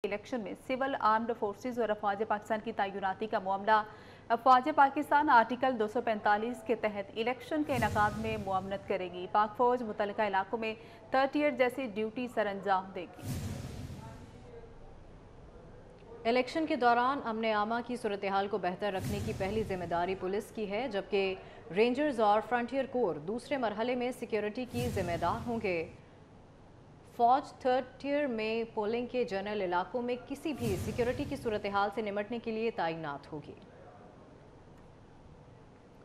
Election में civil armed forces और अफवाज पाकिस्तान की तैनाती का मामला। अफवाज पाकिस्तान आर्टिकल 245 के तहत इलेक्शन के इनेकाद में मुआवनत करेगी। पाक फौज मुतल्लिका इलाकों में 30 ईयर जैसी ड्यूटी सर अंजाम देगी। इलेक्शन के दौरान अमन आमा की सूरत हाल को बेहतर रखने की पहली जिम्मेदारी पुलिस की है, जबकि रेंजर्स और फ्रंटियर कोर दूसरे मरहले में सिक्योरिटी की जिम्मेदार होंगे। फौज थर्ड टियर में पोलिंग के जनरल इलाकों में किसी भी सिक्योरिटी की सूरत हाल से निपटने के लिए तैनात होगी।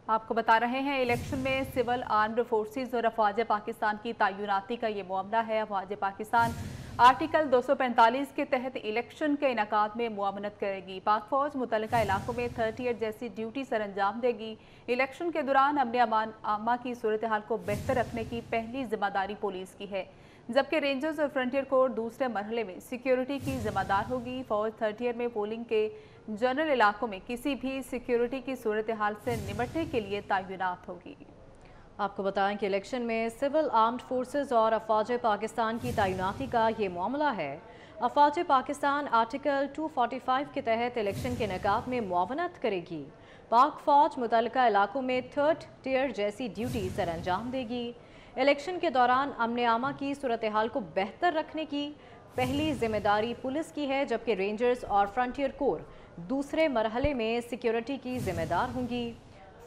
आपको बता रहे हैं इलेक्शन में सिविल आर्म्ड फोर्सेस और अफवाज पाकिस्तान की तैनाती का ये मामला है। अफवाज पाकिस्तान आर्टिकल 245 के तहत इलेक्शन के इनेकाद में मुआवनत करेगी। पाक फौज मुतल्लिका इलाकों में 30 ईयर जैसी ड्यूटी सर अंजाम देगी। इलेक्शन के दौरान अमन आमा की सूरत हाल को बेहतर रखने की पहली जिम्मेदारी पुलिस की है, जबकि रेंजर्स और फ्रंटियर कोर दूसरे मरहले में सिक्योरिटी की जिम्मेदार होगी। फौज 30 ईयर में पोलिंग के जनरल इलाकों में किसी भी सिक्योरिटी की सूरत हाल से निपटने के लिए तैनात होगी। आपको बताएं कि इलेक्शन में सिविल आर्म्ड फोर्सेस और अफवाज पाकिस्तान की तैनाती का ये मामला है। अफवाज पाकिस्तान आर्टिकल 245 के तहत इलेक्शन के इनेकाद में मुआवनत करेगी। पाक फौज मुतल्लिका इलाकों में थर्ड टियर जैसी ड्यूटी सर अंजाम देगी। इलेक्शन के दौरान अमन आमा की सूरत हाल को बेहतर रखने की पहली जिम्मेदारी पुलिस की है, जबकि रेंजर्स और फ्रंटियर कोर दूसरे मरहले में सिक्योरिटी की जिम्मेदार होंगी।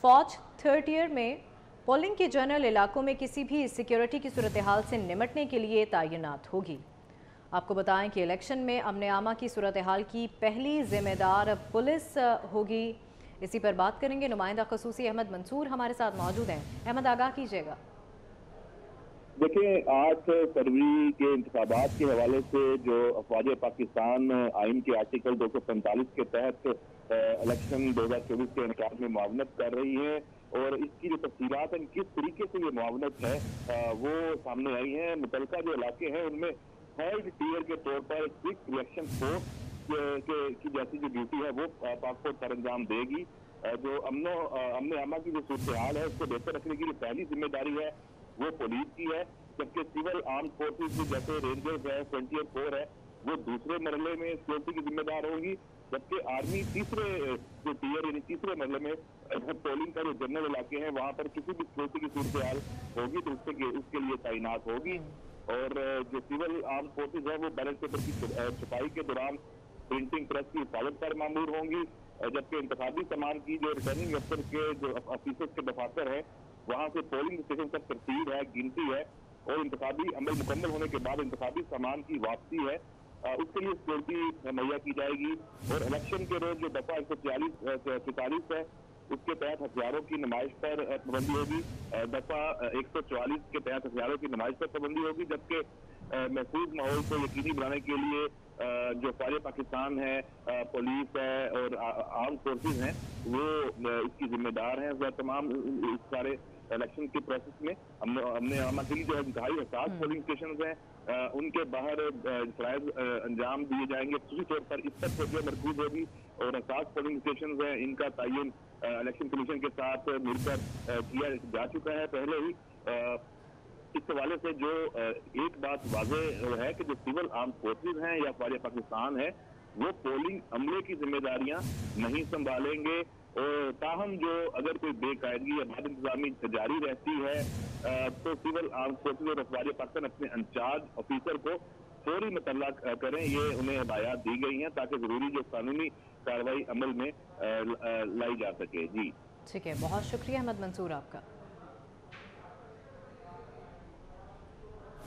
फौज थर्ड ईयर में पोलिंग के जनरल इलाकों में किसी भी सिक्योरिटी की सूरत हाल से निपटने के लिए तैनात होगी। आपको बताएं कि इलेक्शन में अमन आमा की सूरत हाल की पहली जिम्मेदार पुलिस होगी। इसी पर बात करेंगे, नुमाइंदा खसूसी अहमद मंसूर हमारे साथ मौजूद हैं। अहमद, आगाह कीजिएगा। देखिए, 8 फरवरी के इंतखाबात के हवाले से जो अफवाज पाकिस्तान आइन के आर्टिकल 245 के तहत इलेक्शन 2024 के इनेकाद में मुआवनत कर रही है, और इसकी जो तफसीलात है, किस तरीके से ये मुआवनत है वो सामने आई है। मुतल्लिका जो इलाके हैं उनमें थर्ड टियर के तौर पर क्विक रिएक्शन फोर्स की जैसी जो ड्यूटी है वो पाक फौज सर अंजाम देगी। जो अमन आमा की जो सूरत हाल है उसको बेहतर रखने की जो पहली जिम्मेदारी है वो पुलिस की है, जबकि सिविल आर्म फोर्सेज जैसे रेंजर्स है, फ्रंटियर कोर है, वो दूसरे मरहले में सिक्योरिटी की जिम्मेदार होंगी, जबकि आर्मी तीसरे जो टियर यानी तीसरे मरहले में पोलिंग का जो जनरल इलाके हैं वहां पर किसी भी सिक्योरिटी की सूरत हाल होगी तो उसके लिए तैनात होगी। और जो सिविल आर्म फोर्सेज है वो बैलेट पेपर की छपाई के दौरान प्रिंटिंग प्रेस की हिफाजत पर मामूर होंगी, जबकि इंतखाबी सामान की जो रिटर्निंग अफसर के जो ऑफिसर्स के दफातर है वहां से पोलिंग स्टेशन तक तरतीब है, गिनती है और इंतखाबी अमल मुकम्मल होने के बाद इंतखाबी सामान की वापसी है, उसके लिए सिक्योरिटी मुहैया की जाएगी। और इलेक्शन के रोज जो दफा 144 है उसके तहत हथियारों की नुमाइश पर पाबंदी होगी, दफा 144 के तहत हथियारों की नुमाइश पर पाबंदी होगी, जबकि महफूज माहौल को यकीनी बनाने के लिए जो फौज पाकिस्तान है, पुलिस है और आर्म फोर्सेज हैं वो इसकी जिम्मेदार हैं। तमाम इस सारे इलेक्शन के प्रोसेस में हमने आमा के लिए जो इंतहाई हसास पोलिंग स्टेशन हैं उनके बाहर फराइज अंजाम दिए जाएंगे। खासतौर तौर पर इस पर तवज्जो मरकूज होगी और हसास पोलिंग स्टेशन हैं इनका तयन इलेक्शन कमीशन के साथ मिलकर किया जा चुका है पहले ही। इस हवाले से जो एक बात वाज़ेह है कि जो सिविल आर्म फोर्सेज हैं या फौज पाकिस्तान है वो पोलिंग अमले की जिम्मेदारियां नहीं संभालेंगे, और ताहम जो अगर कोई बेकायदगी या बद इंतजामी जारी रहती है तो सिविल आर्म फोर्सेज और फौज पाकिस्तान अपने इंचार्ज ऑफिसर को फौरी मुतल्ला करें, ये उन्हें हिदायत दी गई हैं ताकि जरूरी जो कानूनी कार्रवाई अमल में लाई जा सके। जी ठीक है, बहुत शुक्रिया अहमद मंसूर आपका।